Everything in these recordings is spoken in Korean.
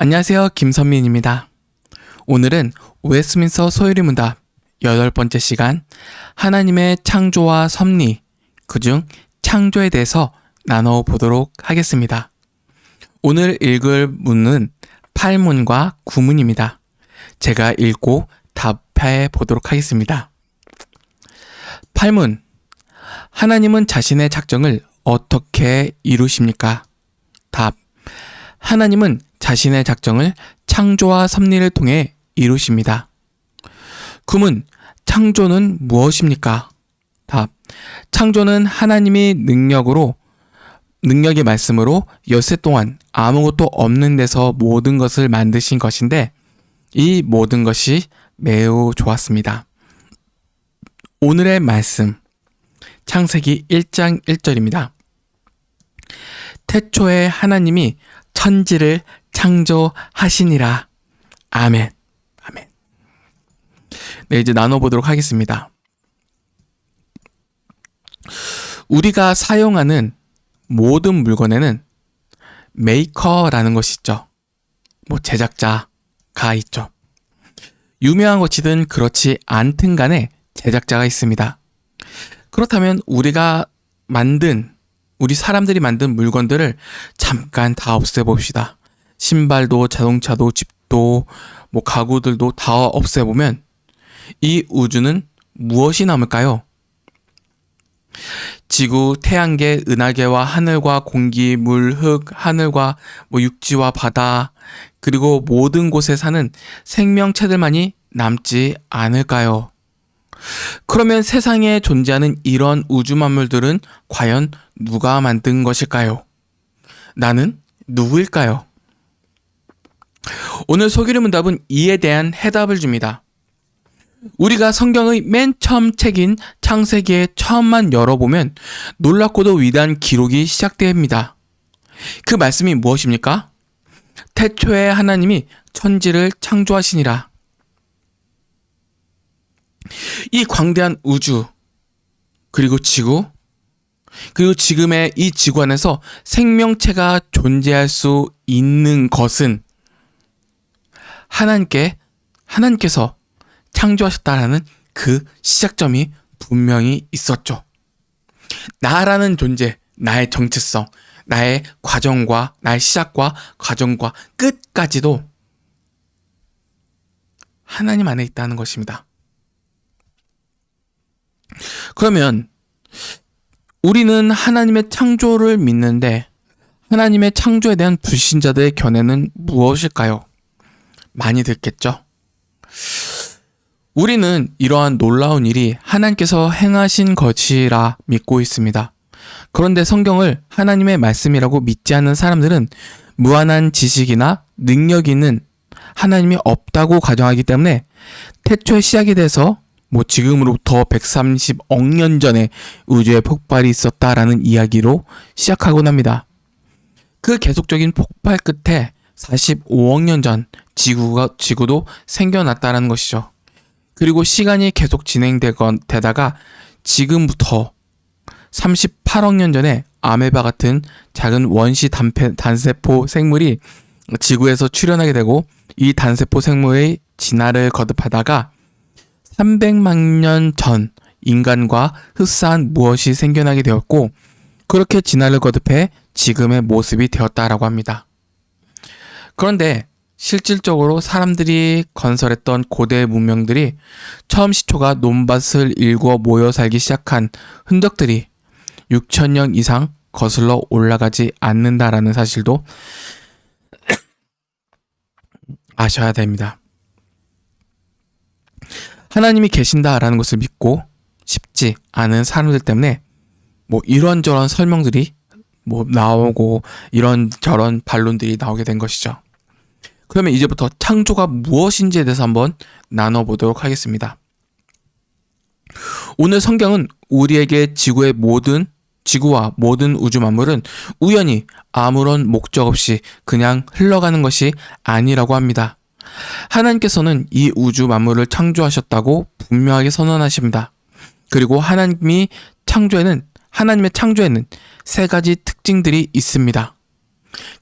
안녕하세요. 김선민입니다. 오늘은 웨스트민스터 소요리 문답 8번째 시간 하나님의 창조와 섭리, 그중 창조에 대해서 나눠보도록 하겠습니다. 오늘 읽을 문은 8문과 9문입니다. 제가 읽고 답해 보도록 하겠습니다. 8문. 하나님은 자신의 작정을 어떻게 이루십니까? 답. 하나님은 자신의 작정을 창조와 섭리를 통해 이루십니다. 9문. 창조는 무엇입니까? 답. 창조는 하나님이 능력의 말씀으로 엿새 동안 아무것도 없는 데서 모든 것을 만드신 것인데 이 모든 것이 매우 좋았습니다. 오늘의 말씀 창세기 1장 1절입니다. 태초에 하나님이 천지를 창조하시니라. 아멘. 아멘. 네, 이제 나눠보도록 하겠습니다. 우리가 사용하는 모든 물건에는 메이커라는 것이 있죠. 제작자가 있죠. 유명한 것이든 그렇지 않든 간에 제작자가 있습니다. 그렇다면 우리 사람들이 만든 물건들을 잠깐 다 없애봅시다. 신발도, 자동차도, 집도, 가구들도 다 없애보면 이 우주는 무엇이 남을까요? 지구, 태양계, 은하계와 하늘과 공기, 물, 흙, 하늘과 육지와 바다, 그리고 모든 곳에 사는 생명체들만이 남지 않을까요? 그러면 세상에 존재하는 이런 우주 만물들은 과연 누가 만든 것일까요? 나는 누구일까요? 오늘 소개의 문답은 이에 대한 해답을 줍니다. 우리가 성경의 맨 처음 책인 창세기의 처음만 열어보면 놀랍고도 위대한 기록이 시작됩니다. 그 말씀이 무엇입니까? 태초에 하나님이 천지를 창조하시니라. 이 광대한 우주, 그리고 지구, 그리고 지금의 이 지구 안에서 생명체가 존재할 수 있는 것은 하나님께서 창조하셨다라는 그 시작점이 분명히 있었죠. 나라는 존재, 나의 정체성, 나의 과정과 나의 시작과 과정과 끝까지도 하나님 안에 있다는 것입니다. 그러면 우리는 하나님의 창조를 믿는데 하나님의 창조에 대한 불신자들의 견해는 무엇일까요? 많이 듣겠죠? 우리는 이러한 놀라운 일이 하나님께서 행하신 것이라 믿고 있습니다. 그런데 성경을 하나님의 말씀이라고 믿지 않는 사람들은 무한한 지식이나 능력이 있는 하나님이 없다고 가정하기 때문에 태초의 시작에 대해서 지금으로부터 130억 년 전에 우주의 폭발이 있었다라는 이야기로 시작하곤 합니다. 그 계속적인 폭발 끝에 45억 년 전 지구도 생겨났다라는 것이죠. 그리고 시간이 계속 진행되다가 지금부터 38억 년 전에 아메바 같은 작은 원시 단세포 생물이 지구에서 출현하게 되고 이 단세포 생물의 진화를 거듭하다가 300만 년 전 인간과 흡사한 무엇이 생겨나게 되었고 그렇게 진화를 거듭해 지금의 모습이 되었다라고 합니다. 그런데 실질적으로 사람들이 건설했던 고대 문명들이 처음 시초가 논밭을 일구어 모여 살기 시작한 흔적들이 6,000년 이상 거슬러 올라가지 않는다라는 사실도 아셔야 됩니다. 하나님이 계신다라는 것을 믿고 싶지 않은 사람들 때문에 이런저런 설명들이 나오고 이런저런 반론들이 나오게 된 것이죠. 그러면 이제부터 창조가 무엇인지에 대해서 한번 나눠보도록 하겠습니다. 오늘 성경은 우리에게 지구와 모든 우주 만물은 우연히 아무런 목적 없이 그냥 흘러가는 것이 아니라고 합니다. 하나님께서는 이 우주 만물을 창조하셨다고 분명하게 선언하십니다. 그리고 하나님의 창조에는 3가지 특징들이 있습니다.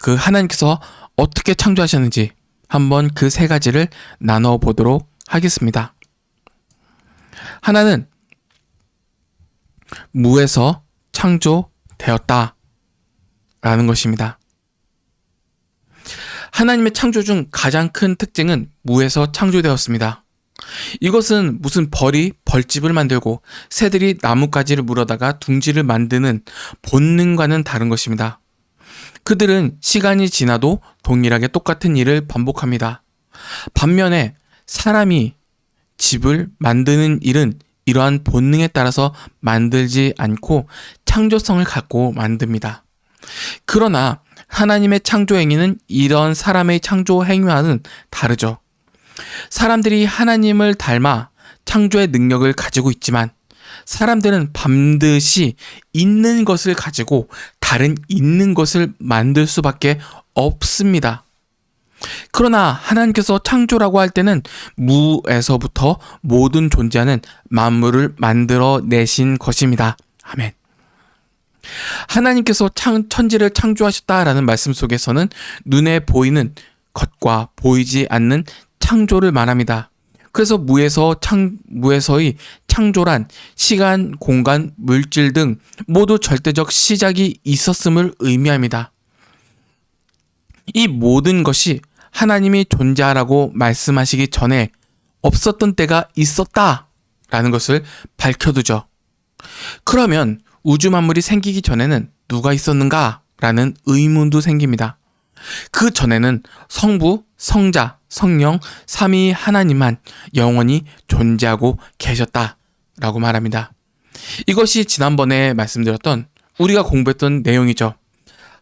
그 하나님께서 어떻게 창조하셨는지 한번 그 세 가지를 나눠 보도록 하겠습니다. 하나는 무에서 창조되었다 라는 것입니다. 하나님의 창조 중 가장 큰 특징은 무에서 창조되었습니다. 이것은 무슨 벌이 벌집을 만들고 새들이 나뭇가지를 물어다가 둥지를 만드는 본능과는 다른 것입니다. 그들은 시간이 지나도 동일하게 똑같은 일을 반복합니다. 반면에 사람이 집을 만드는 일은 이러한 본능에 따라서 만들지 않고 창조성을 갖고 만듭니다. 그러나 하나님의 창조 행위는 이런 사람의 창조 행위와는 다르죠. 사람들이 하나님을 닮아 창조의 능력을 가지고 있지만 사람들은 반드시 있는 것을 가지고 다른 있는 것을 만들 수밖에 없습니다. 그러나 하나님께서 창조라고 할 때는 무에서부터 모든 존재하는 만물을 만들어 내신 것입니다. 아멘. 하나님께서 천지를 창조하셨다라는 말씀 속에서는 눈에 보이는 것과 보이지 않는 창조를 말합니다. 그래서 무에서의 창조란 시간, 공간, 물질 등 모두 절대적 시작이 있었음을 의미합니다. 이 모든 것이 하나님이 존재하라고 말씀하시기 전에 없었던 때가 있었다라는 것을 밝혀두죠. 그러면 우주 만물이 생기기 전에는 누가 있었는가라는 의문도 생깁니다. 그 전에는 성부, 성자, 성령, 삼위 하나님만 영원히 존재하고 계셨다라고 말합니다. 이것이 지난번에 말씀드렸던 우리가 공부했던 내용이죠.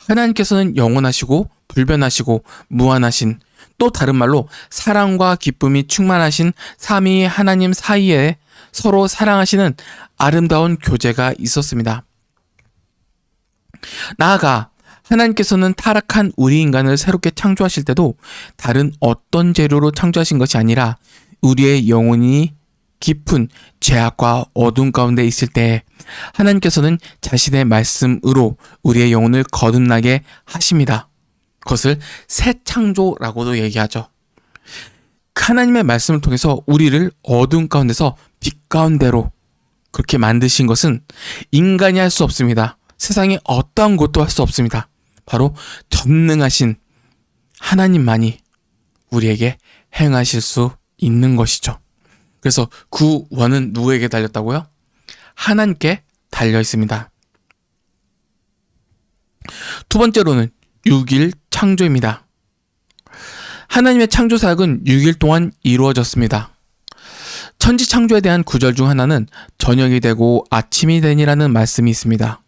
하나님께서는 영원하시고 불변하시고 무한하신, 또 다른 말로 사랑과 기쁨이 충만하신 삼위 하나님 사이에 서로 사랑하시는 아름다운 교제가 있었습니다. 나아가 하나님께서는 타락한 우리 인간을 새롭게 창조하실 때도 다른 어떤 재료로 창조하신 것이 아니라 우리의 영혼이 깊은 죄악과 어둠 가운데 있을 때 하나님께서는 자신의 말씀으로 우리의 영혼을 거듭나게 하십니다. 그것을 새 창조라고도 얘기하죠. 하나님의 말씀을 통해서 우리를 어둠 가운데서 빛 가운데로 그렇게 만드신 것은 인간이 할 수 없습니다. 세상에 어떠한 것도 할 수 없습니다. 바로 전능하신 하나님만이 우리에게 행하실 수 있는 것이죠. 그래서 구원은 누구에게 달렸다고요? 하나님께 달려 있습니다. 두 번째로는 6일 창조입니다. 하나님의 창조 사역은 6일 동안 이루어졌습니다. 천지 창조에 대한 구절 중 하나는 저녁이 되고 아침이 되니라는 말씀이 있습니다.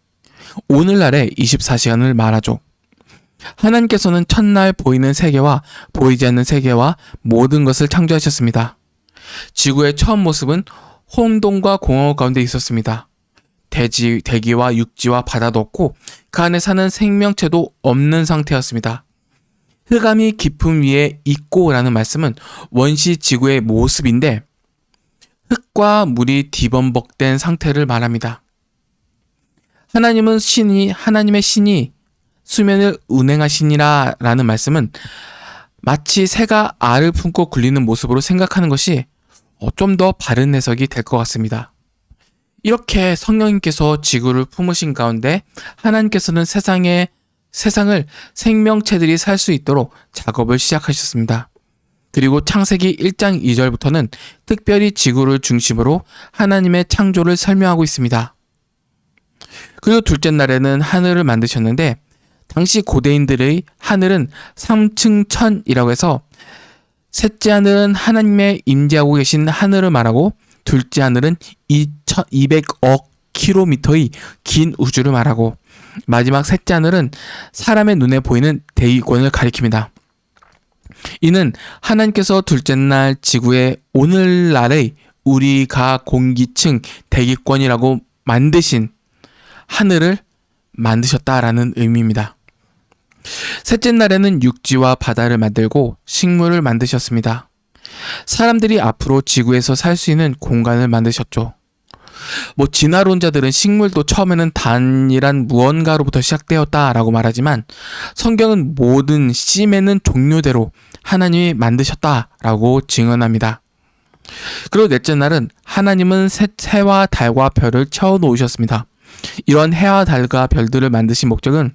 오늘날의 24시간을 말하죠. 하나님께서는 첫날 보이는 세계와 보이지 않는 세계와 모든 것을 창조하셨습니다. 지구의 처음 모습은 혼돈과 공허 가운데 있었습니다. 대기와 육지와 바다도 없고 그 안에 사는 생명체도 없는 상태였습니다. 흑암이 깊음 위에 있고 라는 말씀은 원시 지구의 모습인데 흙과 물이 뒤범벅된 상태를 말합니다. 하나님의 신이 수면을 운행하시니라 라는 말씀은 마치 새가 알을 품고 굴리는 모습으로 생각하는 것이 좀 더 바른 해석이 될 것 같습니다. 이렇게 성령님께서 지구를 품으신 가운데 하나님께서는 세상을 생명체들이 살 수 있도록 작업을 시작하셨습니다. 그리고 창세기 1장 2절부터는 특별히 지구를 중심으로 하나님의 창조를 설명하고 있습니다. 그리고 둘째 날에는 하늘을 만드셨는데 당시 고대인들의 하늘은 3층 천이라고 해서 셋째 하늘은 하나님의 임재하고 계신 하늘을 말하고 둘째 하늘은 200억 킬로미터의 긴 우주를 말하고 마지막 셋째 하늘은 사람의 눈에 보이는 대기권을 가리킵니다. 이는 하나님께서 둘째 날 지구의 오늘날의 우리가 공기층 대기권이라고 만드신 하늘을 만드셨다라는 의미입니다. 셋째 날에는 육지와 바다를 만들고 식물을 만드셨습니다. 사람들이 앞으로 지구에서 살 수 있는 공간을 만드셨죠. 진화론자들은 식물도 처음에는 단일한 무언가로부터 시작되었다라고 말하지만 성경은 모든 씨 맺는 종류대로 하나님이 만드셨다라고 증언합니다. 그리고 넷째 날은 하나님은 해와 달과 별을 채워 놓으셨습니다. 이런 해와 달과 별들을 만드신 목적은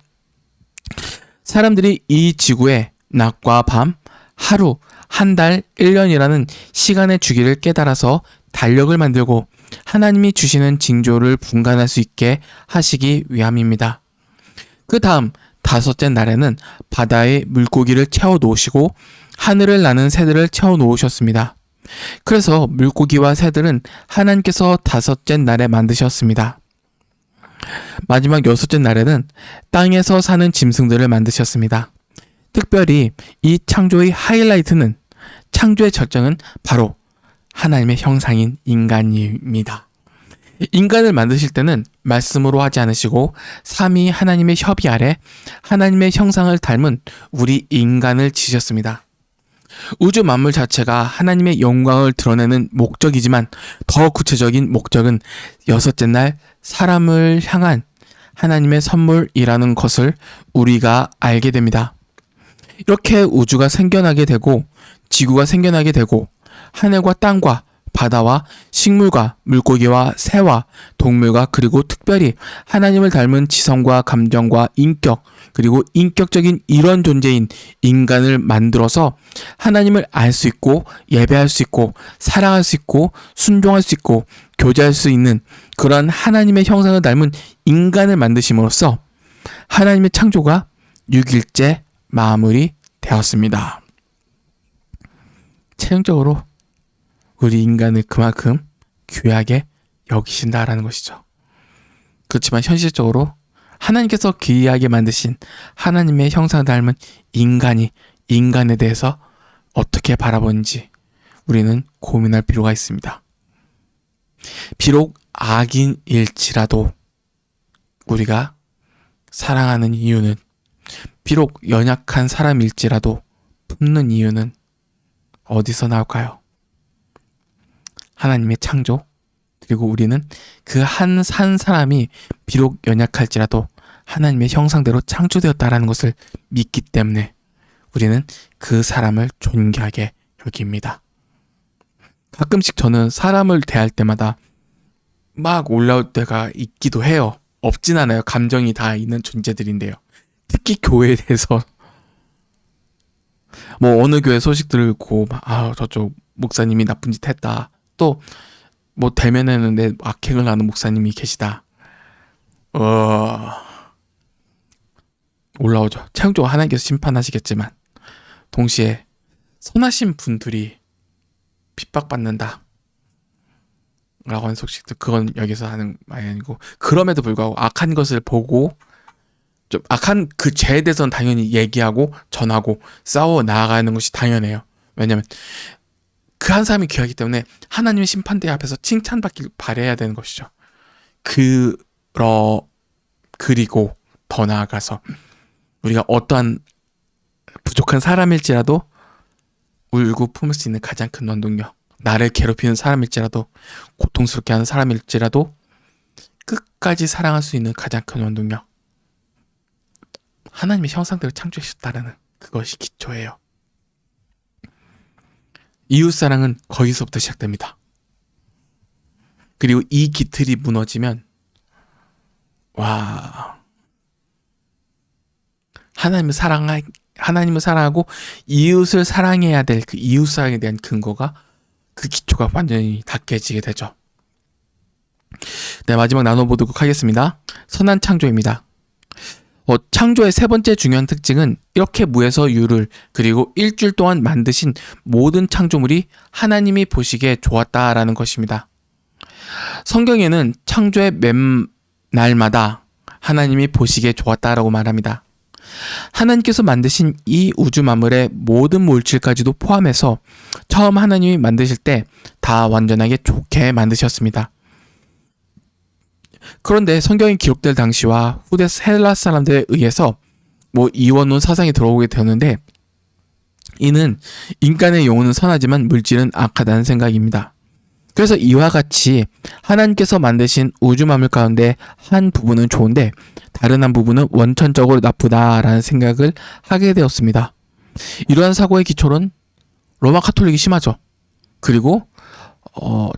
사람들이 이 지구에 낮과 밤, 하루, 한 달, 1년이라는 시간의 주기를 깨달아서 달력을 만들고 하나님이 주시는 징조를 분간할 수 있게 하시기 위함입니다. 그 다음 다섯째 날에는 바다에 물고기를 채워 놓으시고 하늘을 나는 새들을 채워 놓으셨습니다. 그래서 물고기와 새들은 하나님께서 다섯째 날에 만드셨습니다. 마지막 여섯째 날에는 땅에서 사는 짐승들을 만드셨습니다. 특별히 이 창조의 하이라이트는 창조의 절정은 바로 하나님의 형상인 인간입니다. 인간을 만드실 때는 말씀으로 하지 않으시고 삼위 하나님의 협의 아래 하나님의 형상을 닮은 우리 인간을 지으셨습니다. 우주 만물 자체가 하나님의 영광을 드러내는 목적이지만 더 구체적인 목적은 여섯째 날 사람을 향한 하나님의 선물이라는 것을 우리가 알게 됩니다. 이렇게 우주가 생겨나게 되고 지구가 생겨나게 되고 하늘과 땅과 바다와 식물과 물고기와 새와 동물과 그리고 특별히 하나님을 닮은 지성과 감정과 인격 그리고 인격적인 이런 존재인 인간을 만들어서 하나님을 알 수 있고 예배할 수 있고 사랑할 수 있고 순종할 수 있고 교제할 수 있는 그러한 하나님의 형상을 닮은 인간을 만드심으로써 하나님의 창조가 6일째 마무리되었습니다. 최종적으로 우리 인간을 그만큼 귀하게 여기신다라는 것이죠. 그렇지만 현실적으로 하나님께서 귀하게 만드신 하나님의 형상을 닮은 인간에 대해서 어떻게 바라보는지 우리는 고민할 필요가 있습니다. 비록 악인일지라도 우리가 사랑하는 이유는, 비록 연약한 사람일지라도 품는 이유는 어디서 나올까요? 하나님의 창조, 그리고 우리는 그 한 사람이 비록 연약할지라도 하나님의 형상대로 창조되었다라는 것을 믿기 때문에 우리는 그 사람을 존귀하게 여깁니다. 가끔씩 저는 사람을 대할 때마다 막 올라올 때가 있기도 해요. 없진 않아요. 감정이 다 있는 존재들인데요. 특히 교회에 대해서 어느 교회 소식 들고 저쪽 목사님이 나쁜 짓 했다. 또 대면했는데 악행을 하는 목사님이 계시다. 올라오죠. 최종적으로 하나님께서 심판하시겠지만 동시에 선하신 분들이 핍박받는다 라고 하는 소식도, 그건 여기서 하는 말이 아니고, 그럼에도 불구하고 악한 것을 보고 좀 악한 그 죄에 대해서는 당연히 얘기하고 전하고 싸워 나아가는 것이 당연해요. 왜냐하면 그 한 사람이 귀하기 때문에 하나님의 심판대 앞에서 칭찬받길 바라야 되는 것이죠. 그리고 더 나아가서 우리가 어떠한 부족한 사람일지라도 울고 품을 수 있는 가장 큰 원동력, 나를 괴롭히는 사람일지라도 고통스럽게 하는 사람일지라도 끝까지 사랑할 수 있는 가장 큰 원동력, 하나님의 형상대로 창조하셨다는 그것이 기초예요. 이웃사랑은 거기서부터 시작됩니다. 그리고 이 기틀이 무너지면 하나님을 사랑하고 이웃을 사랑해야 될 그 이웃사랑에 대한 근거가, 그 기초가 완전히 다 깨지게 되죠. 네, 마지막 나눠보도록 하겠습니다. 선한 창조입니다. 창조의 세 번째 중요한 특징은 이렇게 무에서 유를, 그리고 일주일 동안 만드신 모든 창조물이 하나님이 보시기에 좋았다라는 것입니다. 성경에는 창조의 날마다 하나님이 보시기에 좋았다라고 말합니다. 하나님께서 만드신 이 우주 만물의 모든 물질까지도 포함해서 처음 하나님이 만드실 때 다 완전하게 좋게 만드셨습니다. 그런데 성경이 기록될 당시와 후대 헬라 사람들에 의해서 이원론 사상이 들어오게 되었는데, 이는 인간의 영혼은 선하지만 물질은 악하다는 생각입니다. 그래서 이와 같이 하나님께서 만드신 우주 만물 가운데 한 부분은 좋은데 다른 한 부분은 원천적으로 나쁘다라는 생각을 하게 되었습니다. 이러한 사고의 기초는 로마 카톨릭이 심하죠. 그리고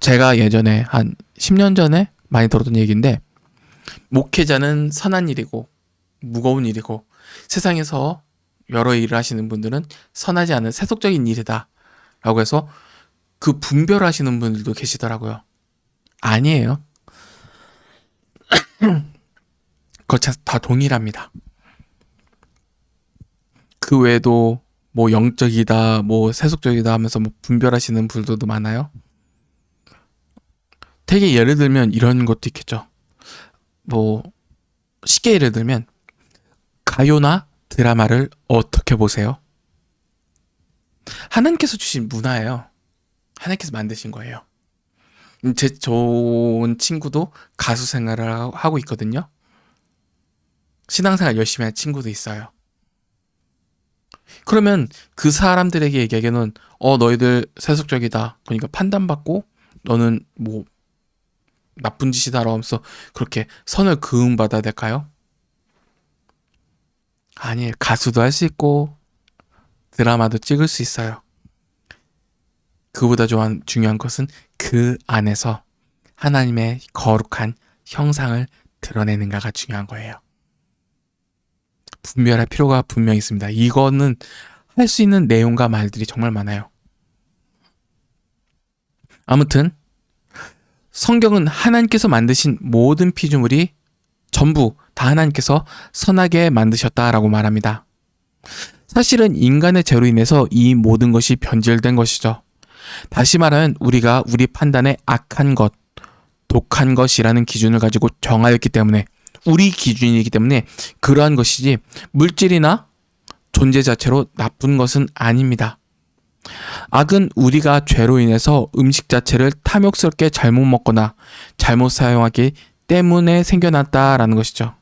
제가 예전에 한 10년 전에 많이 들었던 얘기인데, 목회자는 선한 일이고 무거운 일이고 세상에서 여러 일을 하시는 분들은 선하지 않은 세속적인 일이다 라고 해서 그 분별하시는 분들도 계시더라고요. 아니에요. 그거 다 동일합니다. 그 외에도 뭐 영적이다, 뭐 세속적이다 하면서 뭐 분별하시는 분들도 많아요. 되게 예를 들면 이런 것도 있겠죠. 뭐 쉽게 예를 들면 가요나 드라마를 어떻게 보세요? 하나님께서 주신 문화예요. 하나님께서 만드신 거예요. 제 좋은 친구도 가수 생활을 하고 있거든요. 신앙생활 열심히 하는 친구도 있어요. 그러면 그 사람들에게 얘기하기에는 너희들 세속적이다, 그러니까 판단받고 너는 뭐 나쁜 짓이다라고 하면서 그렇게 선을 그음받아야 될까요? 아니에요. 가수도 할 수 있고 드라마도 찍을 수 있어요. 그보다 중요한 것은 그 안에서 하나님의 거룩한 형상을 드러내는가가 중요한 거예요. 분별할 필요가 분명히 있습니다. 이거는 할 수 있는 내용과 말들이 정말 많아요. 아무튼 성경은 하나님께서 만드신 모든 피조물이 전부 다 하나님께서 선하게 만드셨다라고 말합니다. 사실은 인간의 죄로 인해서 이 모든 것이 변질된 것이죠. 다시 말하면 우리가 우리 판단에 악한 것, 독한 것이라는 기준을 가지고 정하였기 때문에, 우리 기준이기 때문에 그러한 것이지 물질이나 존재 자체로 나쁜 것은 아닙니다. 악은 우리가 죄로 인해서 음식 자체를 탐욕스럽게 잘못 먹거나 잘못 사용하기 때문에 생겨났다라는 것이죠.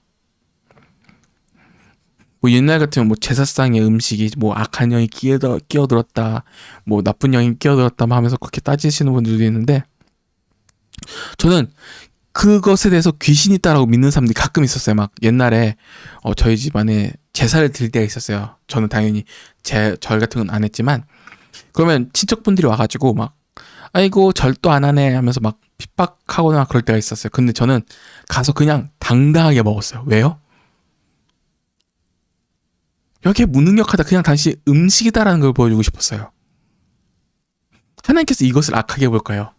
뭐 옛날 같으면 뭐 제사상의 음식이 뭐 악한 영이 끼어들었다, 뭐 나쁜 영이 끼어들었다 하면서 그렇게 따지시는 분들도 있는데, 저는 그것에 대해서 귀신이 있다라고 믿는 사람들이 가끔 있었어요. 막 옛날에 저희 집안에 제사를 드릴 때가 있었어요. 저는 당연히 절 같은 건 안 했지만, 그러면 친척분들이 와가지고 막 아이고 절도 안 하네 하면서 막 핍박하거나 그럴 때가 있었어요. 근데 저는 가서 그냥 당당하게 먹었어요. 왜요? 여기에 무능력하다, 그냥 당신 음식이다라는 걸 보여주고 싶었어요. 하나님께서 이것을 악하게 볼까요?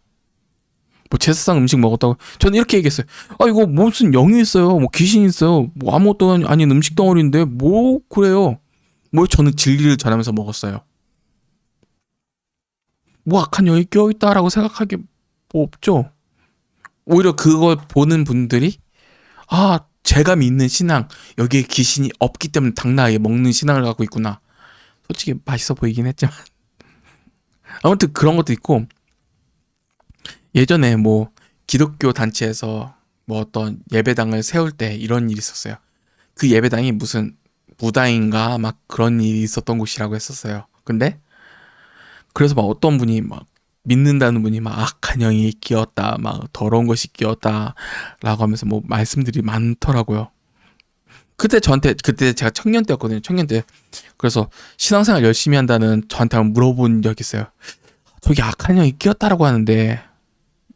뭐 제사상 음식 먹었다고 저는 이렇게 얘기했어요. 이거 무슨 영이 있어요, 뭐 귀신이 있어요, 뭐 아무것도 아닌 음식 덩어리인데 뭐 그래요. 뭐 저는 진리를 전하면서 먹었어요. 뭐 악한 영이 껴있다라고 생각하기 뭐 없죠. 오히려 그걸 보는 분들이 제가 믿는 신앙, 여기에 귀신이 없기 때문에 당당하게 먹는 신앙을 갖고 있구나. 솔직히 맛있어 보이긴 했지만 아무튼 그런 것도 있고, 예전에 뭐 기독교 단체에서 뭐 어떤 예배당을 세울 때 이런 일이 있었어요. 그 예배당이 무슨 무당인가 막 그런 일이 있었던 곳이라고 했었어요. 근데 그래서 막 어떤 분이 막 믿는다는 분이 막 악한 영이 끼었다, 막 더러운 것이 끼었다 라고 하면서 뭐 말씀들이 많더라고요. 그때 제가 청년 때였거든요. 청년 때. 그래서 신앙생활 열심히 한다는 저한테 한번 물어본 적이 있어요. 저기 악한 영이 끼었다라고 하는데,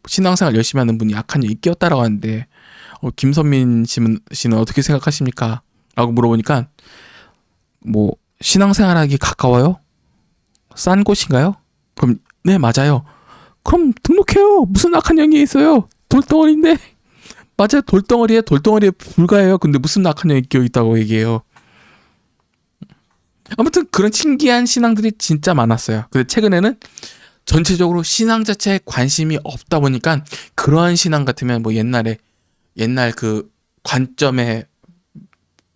신앙생활 열심히 하는 분이 악한 영이 끼었다라고 하는데 김선민 씨는 어떻게 생각하십니까? 라고 물어보니까, 뭐 신앙생활하기 가까워요? 싼 곳인가요? 그럼 네 맞아요. 그럼 등록해요. 무슨 악한 영이 있어요? 돌덩어리인데. 맞아요, 돌덩어리에 불과해요. 근데 무슨 악한 영이 끼어있다고 얘기해요. 아무튼 그런 신기한 신앙들이 진짜 많았어요. 근데 최근에는 전체적으로 신앙 자체에 관심이 없다 보니까, 그러한 신앙 같으면 뭐 옛날 그 관점에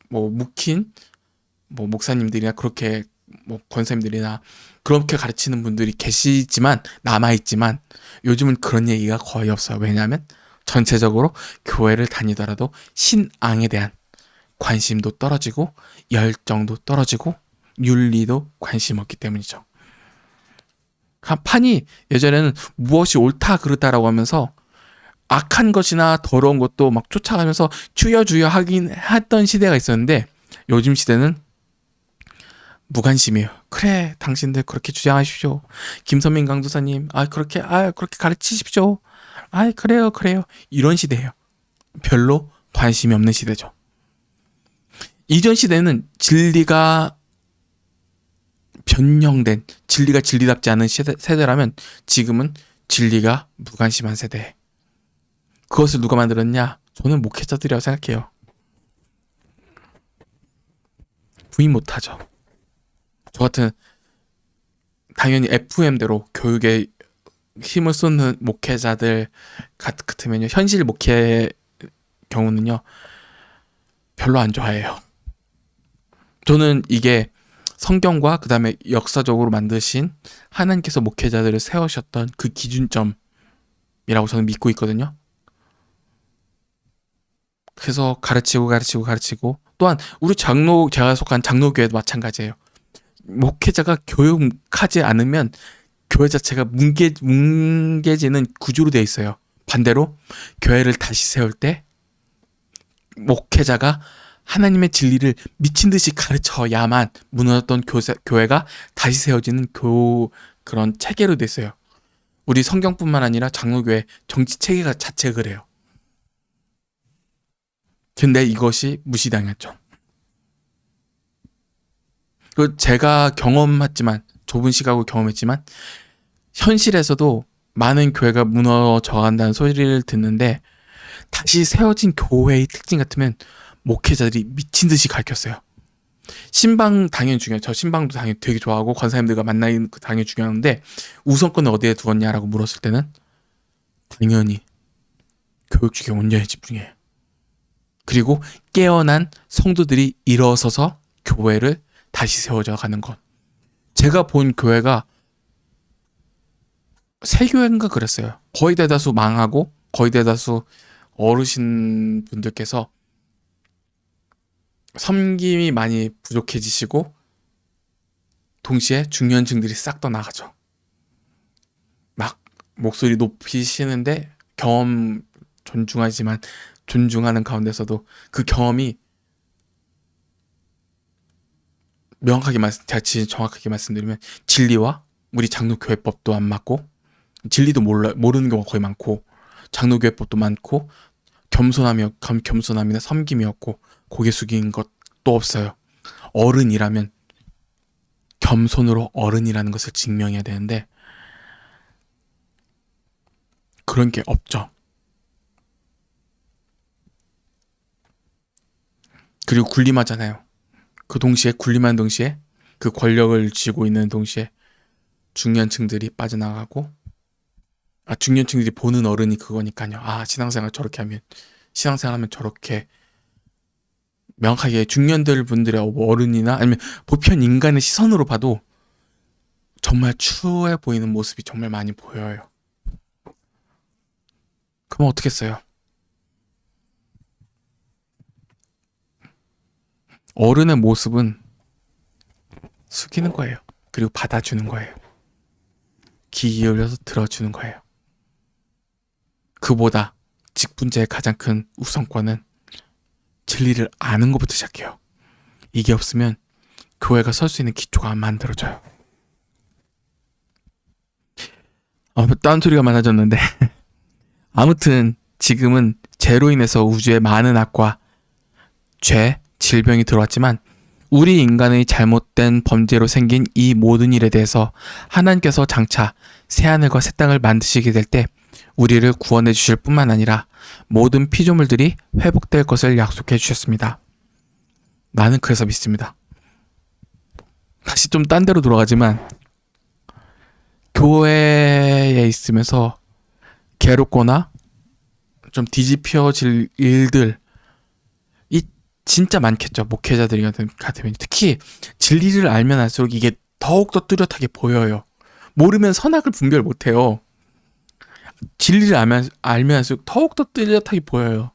뭐 묵힌 뭐 목사님들이나 그렇게 뭐 권사님들이나 그렇게 가르치는 분들이 계시지만, 남아있지만 요즘은 그런 얘기가 거의 없어요. 왜냐하면 전체적으로 교회를 다니더라도 신앙에 대한 관심도 떨어지고 열정도 떨어지고 윤리도 관심 없기 때문이죠. 판이 예전에는 무엇이 옳다 그르다라고 하면서 악한 것이나 더러운 것도 막 쫓아가면서 주여주여 하긴 했던 시대가 있었는데, 요즘 시대는 무관심이에요. 그래, 당신들 그렇게 주장하십시오. 김선민 강도사님, 그렇게 가르치십시오. 그래요. 이런 시대예요. 별로 관심이 없는 시대죠. 이전 시대는 진리가 변형된, 진리가 진리답지 않은 세대라면, 지금은 진리가 무관심한 세대. 그것을 누가 만들었냐? 저는 목회자들이라고 생각해요. 부인 못하죠. 저 같은, 당연히 FM대로 교육에 힘을 쏟는 목회자들 같으면요, 현실 목회 경우는요 별로 안 좋아해요. 저는 이게 성경과 그 다음에 역사적으로 만드신 하나님께서 목회자들을 세우셨던 그 기준점이라고 저는 믿고 있거든요. 그래서 가르치고 또한 우리 제가 속한 장로교회도 마찬가지예요. 목회자가 교육하지 않으면 교회 자체가 뭉개지는 구조로 되어 있어요. 반대로 교회를 다시 세울 때 목회자가 하나님의 진리를 미친 듯이 가르쳐야만 무너졌던 교회가 다시 세워지는 그런 체계로 됐어요. 우리 성경뿐만 아니라 장로교회 정치 체계가 자체가 그래요. 근데 이것이 무시당했죠. 제가 좁은 시각으로 경험했지만 현실에서도 많은 교회가 무너져간다는 소리를 듣는데, 다시 세워진 교회의 특징 같으면 목회자들이 미친 듯이 가르쳤어요. 신방 당연히 중요해요. 저 신방도 당연히 되게 좋아하고 권사님들과 만나는 거 당연히 중요한데, 우선권을 어디에 두었냐라고 물었을 때는 당연히 교육 쪽에 온전히 집중해요. 그리고 깨어난 성도들이 일어서서 교회를 다시 세워져 가는 것. 제가 본 교회가 새 교회인가 그랬어요. 거의 대다수 망하고 거의 대다수 어르신 분들께서 섬김이 많이 부족해지시고, 동시에 중년층들이 싹 떠나가죠. 막 목소리 높이시는데 경험 존중하지만 존중하는 가운데서도 그 경험이 정확하게 말씀드리면 진리와 우리 장로교회법도 안 맞고, 진리도 모르는 경우가 거의 많고, 장로교회법도 많고, 겸손함이나 섬김이었고, 고개 숙인 것도 없어요. 어른이라면 겸손으로 어른이라는 것을 증명해야 되는데 그런 게 없죠. 그리고 군림하잖아요. 군림하는 동시에 그 권력을 쥐고 있는 동시에 중년층들이 빠져나가고, 중년층들이 보는 어른이 그거니까요. 신앙생활하면 저렇게 명확하게 중년들 분들의 어른이나 아니면 보편 인간의 시선으로 봐도 정말 추해 보이는 모습이 정말 많이 보여요. 그럼 어떻겠어요? 어른의 모습은 숙이는 거예요. 그리고 받아주는 거예요. 귀 기울여서 들어주는 거예요. 그보다 직분자의 가장 큰 우선권은 진리를 아는 것부터 시작해요. 이게 없으면 교회가 설 수 있는 기초가 안 만들어져요. 딴 소리가 많아졌는데 아무튼 지금은 죄로 인해서 우주에 많은 악과 죄, 질병이 들어왔지만, 우리 인간의 잘못된 범죄로 생긴 이 모든 일에 대해서 하나님께서 장차 새하늘과 새 땅을 만드시게 될 때 우리를 구원해 주실 뿐만 아니라 모든 피조물들이 회복될 것을 약속해 주셨습니다. 나는 그래서 믿습니다. 다시 좀 딴 데로 돌아가지만, 교회에 있으면서 괴롭거나 좀 뒤집혀질 일들 진짜 많겠죠. 목회자들이 같으면 특히 진리를 알면 알수록 이게 더욱더 뚜렷하게 보여요. 모르면 선악을 분별 못해요. 진리를 알면 알수록 더욱더 뚜렷하게 보여요.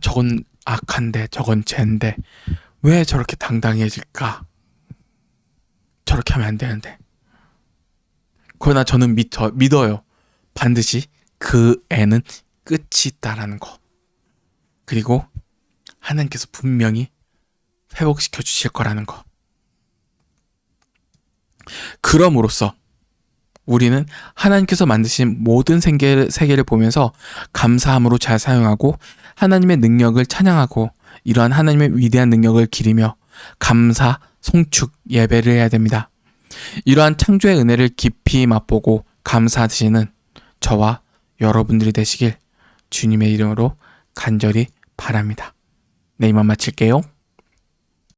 저건 악한데 저건 죄인데 왜 저렇게 당당해질까? 저렇게 하면 안 되는데. 그러나 저는 믿어요. 반드시 그 애는 끝이 있다라는 거. 그리고 하나님께서 분명히 회복시켜 주실 거라는 거. 그럼으로써 우리는 하나님께서 만드신 모든 세계를 보면서 감사함으로 잘 사용하고 하나님의 능력을 찬양하고 이러한 하나님의 위대한 능력을 기리며 감사, 송축, 예배를 해야 됩니다. 이러한 창조의 은혜를 깊이 맛보고 감사하시는 저와 여러분들이 되시길 주님의 이름으로 간절히 바랍니다. 네, 이만 마칠게요.